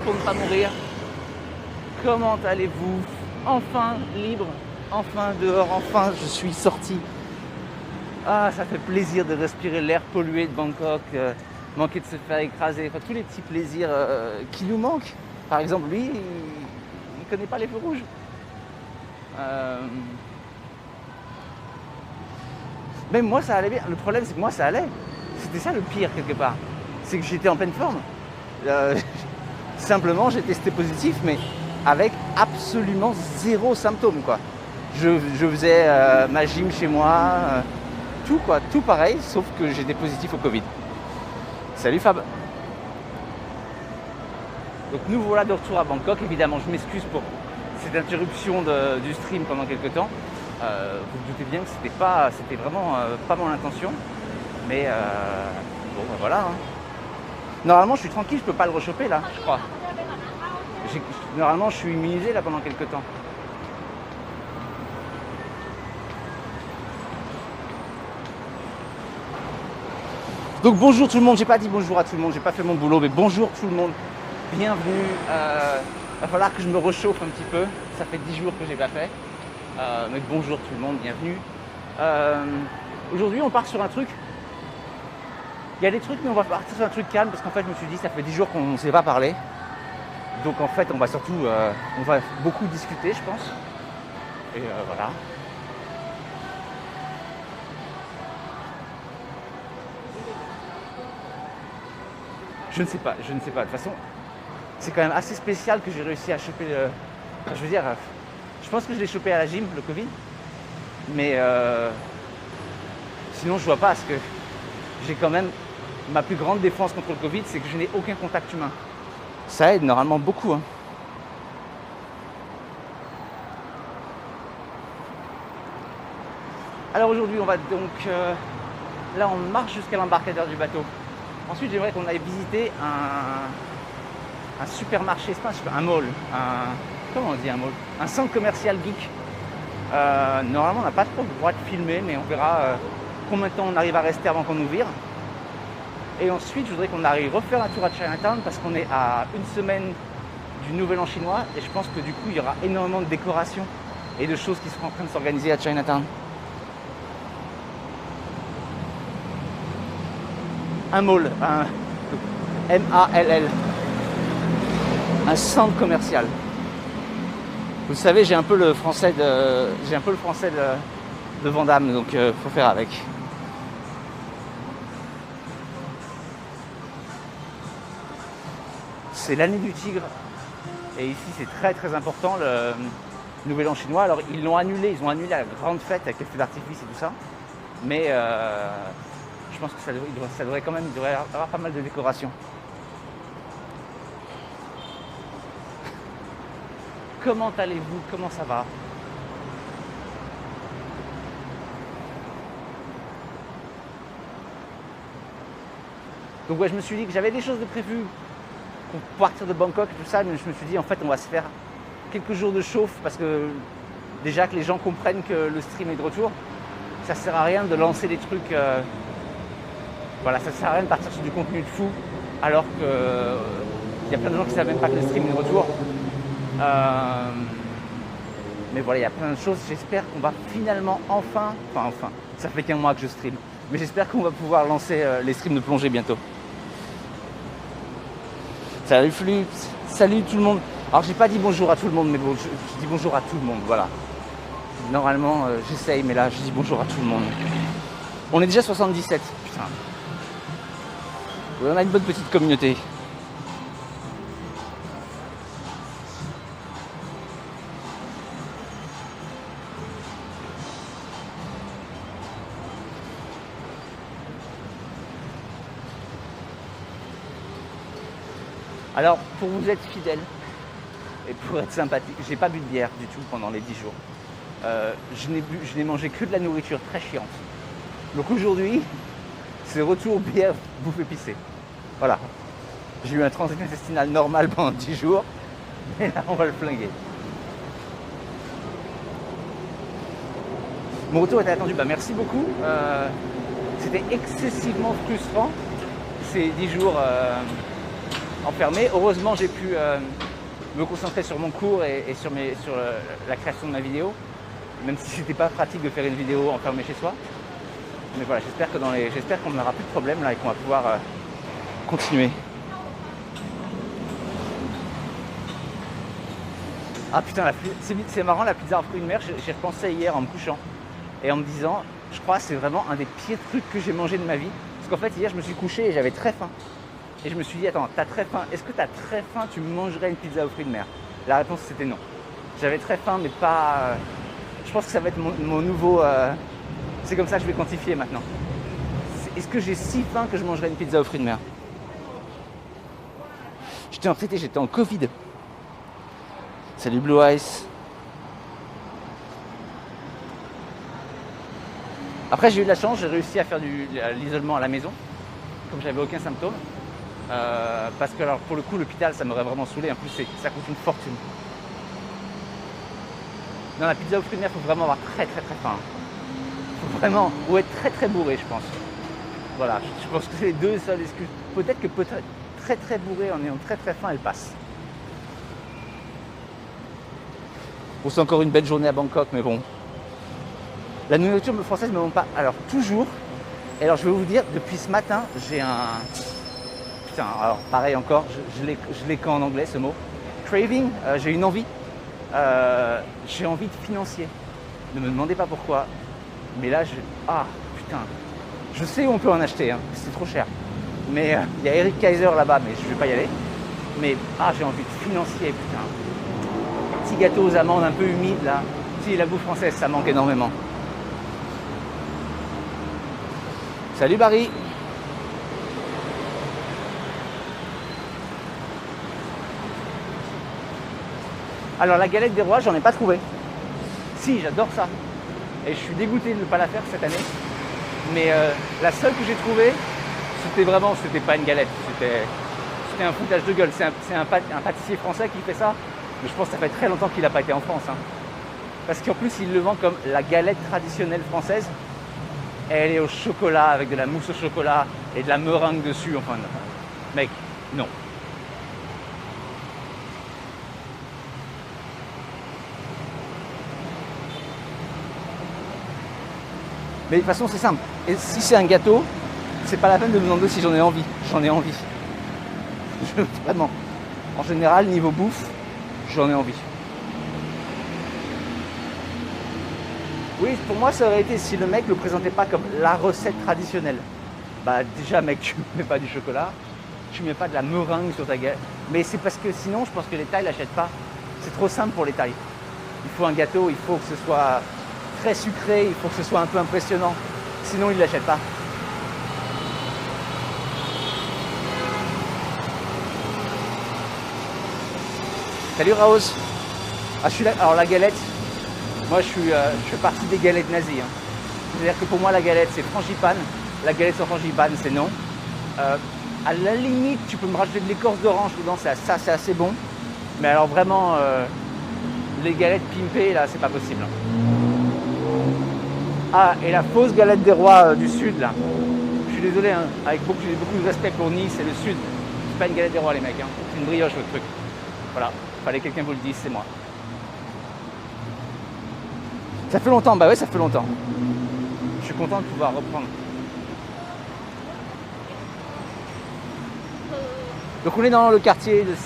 pour ne pas mourir. Comment allez-vous? Enfin libre, enfin dehors, enfin je suis sorti. Ah, ça fait plaisir de respirer l'air pollué de Bangkok, manquer de se faire écraser, enfin tous les petits plaisirs qui nous manquent. Par exemple, lui, il ne connaît pas les feux rouges. Même moi, ça allait bien. Le problème, c'est que moi, ça allait. C'était ça le pire, quelque part. C'est que j'étais en pleine forme. Simplement, j'ai testé positif, mais avec absolument zéro symptôme, quoi. Je faisais ma gym chez moi, tout, quoi. Tout pareil, sauf que j'étais positif au Covid. Salut Fab. Donc nous voilà de retour à Bangkok. Évidemment, je m'excuse pour cette interruption du stream pendant quelques temps. Vous vous doutez bien que c'était vraiment pas mon intention. Mais bon, ben voilà. Hein. Normalement, je suis tranquille, je peux pas le rechoper là, je crois. Normalement, je suis immunisé là pendant quelques temps. Donc bonjour tout le monde, j'ai pas dit bonjour à tout le monde, j'ai pas fait mon boulot, mais bonjour tout le monde. Bienvenue. Va falloir que je me réchauffe un petit peu. Ça fait 10 jours que j'ai pas fait. Mais bonjour tout le monde, bienvenue. Aujourd'hui, on part sur un truc. Il y a des trucs, mais on va partir sur un truc calme parce qu'en fait, je me suis dit, ça fait 10 jours qu'on ne s'est pas parlé. Donc en fait, on va surtout, on va beaucoup discuter, je pense. Et voilà. Je ne sais pas. De toute façon, c'est quand même assez spécial que j'ai réussi à choper le... Enfin, je veux dire, je pense que je l'ai chopé à la gym, le Covid. Mais sinon, je vois pas parce que j'ai quand même... Ma plus grande défense contre le Covid, c'est que je n'ai aucun contact humain. Ça aide normalement beaucoup. Hein. Alors aujourd'hui, on va donc... là, on marche jusqu'à l'embarcadère du bateau. Ensuite, j'aimerais qu'on aille visiter un supermarché, c'est pas un mall, comment on dit un mall? Un centre commercial geek. Normalement, on n'a pas trop le droit de filmer, mais on verra combien de temps on arrive à rester avant qu'on nous vire. Et ensuite, je voudrais qu'on arrive refaire un tour à Chinatown parce qu'on est à une semaine du Nouvel An chinois et je pense que du coup, il y aura énormément de décorations et de choses qui seront en train de s'organiser à Chinatown. Un mall, un M-A-L-L, un centre commercial. Vous savez, j'ai un peu le français de Van Damme, donc faut faire avec. C'est l'année du tigre et ici c'est très très important le Nouvel An chinois. Alors ils ont annulé la grande fête avec les feux d'artifice et tout ça, mais je pense que ça devrait quand même, il devrait y avoir pas mal de décorations. Comment allez-vous? Comment ça va? Donc ouais, je me suis dit que j'avais des choses de prévues pour partir de Bangkok et tout ça, mais je me suis dit en fait on va se faire quelques jours de chauffe parce que déjà que les gens comprennent que le stream est de retour, ça sert à rien de lancer des trucs, voilà, ça sert à rien de partir sur du contenu de fou alors que il y a plein de gens qui savent même pas que le stream est de retour. Mais voilà, il y a plein de choses, j'espère qu'on va finalement enfin, ça fait qu'un mois que je stream, mais j'espère qu'on va pouvoir lancer les streams de plongée bientôt. Salut Flux, salut tout le monde. Alors j'ai pas dit bonjour à tout le monde, mais bon, je dis bonjour à tout le monde, voilà. Normalement j'essaye, mais là je dis bonjour à tout le monde. On est déjà 77, putain. On a une bonne petite communauté. Alors, pour vous être fidèle et pour être sympathique, j'ai pas bu de bière du tout pendant les 10 jours. Je n'ai mangé que de la nourriture très chiante. Donc aujourd'hui, c'est retour bière, bouffe épicée. Voilà. J'ai eu un transit intestinal normal pendant 10 jours, mais là on va le flinguer. Mon retour était attendu, bah merci beaucoup. C'était excessivement frustrant ces 10 jours enfermé. Heureusement, j'ai pu me concentrer sur mon cours et sur la création de ma vidéo, même si c'était pas pratique de faire une vidéo enfermée chez soi. Mais voilà, j'espère qu'on n'aura plus de problème là et qu'on va pouvoir continuer. Ah putain, c'est marrant, la pizza aux fruits de mer, j'y repensé hier en me couchant et en me disant, je crois que c'est vraiment un des pires trucs que j'ai mangé de ma vie. Parce qu'en fait, hier, je me suis couché et j'avais très faim. Et je me suis dit, attends, t'as très faim, est-ce que t'as très faim, tu mangerais une pizza aux fruits de mer? La réponse c'était non. J'avais très faim, mais pas... je pense que ça va être mon nouveau... c'est comme ça que je vais quantifier maintenant. Est-ce que j'ai si faim que je mangerais une pizza aux fruits de mer? J'étais en Covid. Salut Blue Ice. Après j'ai eu de la chance, j'ai réussi à faire l'isolement à la maison, comme j'avais aucun symptôme. Parce que alors pour le coup l'hôpital ça m'aurait vraiment saoulé, en plus ça coûte une fortune. Dans la pizza aux fruits de mer, il faut vraiment avoir très très très faim. Faut vraiment, ou être très très bourré je pense. Voilà, je pense que c'est les deux seules excuses. Peut-être très très bourré en ayant très très faim elle passe. Bon, c'est encore une belle journée à Bangkok, mais bon. La nourriture française ne me manque pas. Alors, toujours. Et alors, je vais vous dire, depuis ce matin, j'ai un... Putain, alors, pareil encore, je l'ai qu'en anglais, ce mot. Craving, j'ai une envie. J'ai envie de financier. Ne me demandez pas pourquoi. Mais là, ah, putain. Je sais où on peut en acheter, hein. C'est trop cher. Mais il y a Eric Kaiser là-bas, mais je ne vais pas y aller. Mais, j'ai envie de financier, putain. Petit gâteau aux amandes un peu humide là. Si, la bouffe française, ça manque énormément. Salut Barry. Alors la galette des rois, j'en ai pas trouvé. Si, j'adore ça. Et je suis dégoûté de ne pas la faire cette année. Mais la seule que j'ai trouvée, c'était pas une galette. C'était un foutage de gueule. C'est un pâtissier français qui fait ça. Mais je pense que ça fait très longtemps qu'il n'a pas été en France. Hein. Parce qu'en plus, il le vend comme la galette traditionnelle française. Et elle est au chocolat, avec de la mousse au chocolat et de la meringue dessus. Enfin, mec, non. Mais de toute façon, c'est simple. Et si c'est un gâteau, c'est pas la peine de me demander si j'en ai envie. J'en ai envie. Vraiment. En général, niveau bouffe, j'en ai envie. Oui, pour moi, ça aurait été si le mec le présentait pas comme la recette traditionnelle. Bah déjà, mec, tu mets pas du chocolat, tu mets pas de la meringue sur ta galette. Mais c'est parce que sinon, je pense que les Thaïs l'achètent pas. C'est trop simple pour les Thaïs. Il faut un gâteau, il faut que ce soit très sucré, il faut que ce soit un peu impressionnant. Sinon, ils l'achètent pas. Salut Raos. Alors la galette, moi je fais partie des galettes nazies. Hein. C'est-à-dire que pour moi la galette c'est frangipane, la galette sans frangipane c'est non. À la limite tu peux me rajouter de l'écorce d'orange dedans, ça c'est assez bon. Mais alors vraiment les galettes pimpées là c'est pas possible. Ah et la fausse galette des rois du sud là. Je suis désolé hein, j'ai beaucoup de respect pour Nice et le sud. C'est pas une galette des rois les mecs, hein. C'est une brioche votre truc. Voilà. Fallait que quelqu'un vous le dise, c'est moi. Ça fait longtemps, bah ouais, ça fait longtemps. Je suis content de pouvoir reprendre. Donc on est dans le quartier de